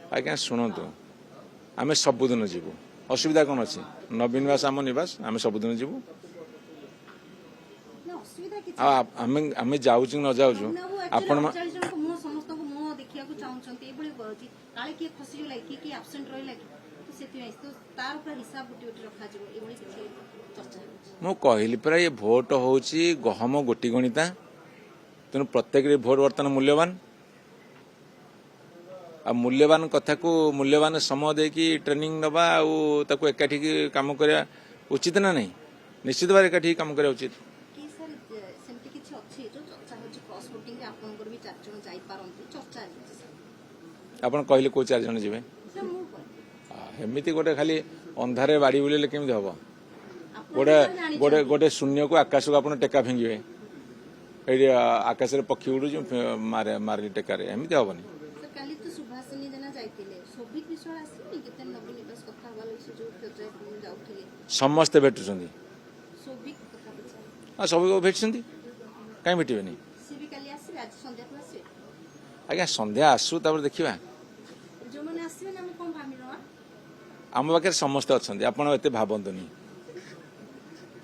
आज्ञा शुणु आम सबुदिन जीवु असुविधा कौन अच्छी नवीन निवास आम निवास आम सबुदिन जीवु आम जाऊँ न जाऊँ आपण मु कहली परा ये भोट हूँ गहम गोटी गणिता तेणु प्रत्येक भोट बर्तमान मूल्यवान आ मूल्यवान कथा को मूल्यवान समय देकी ट्रेनिंग नवा एकाठी काम करवा उचित ना नहीं निश्चित भाव एकाठी काम करवा उचित आपन कहले को 4 जन जीवे एमती गोटे खाली अंधारे बाड़ी बुले केमी हम गोटे गोटे गोटे शून्य को आकाश को आप टेका फिंगे ये आकाश पक्षी उड़ू मारे मारे टेकार एमती हेनी समस्ते भेटुं सब भेट कहीं भेटे आज्ञा संध्या आसू देखा आम पाखे समस्ते अच्छा आप भावतुनि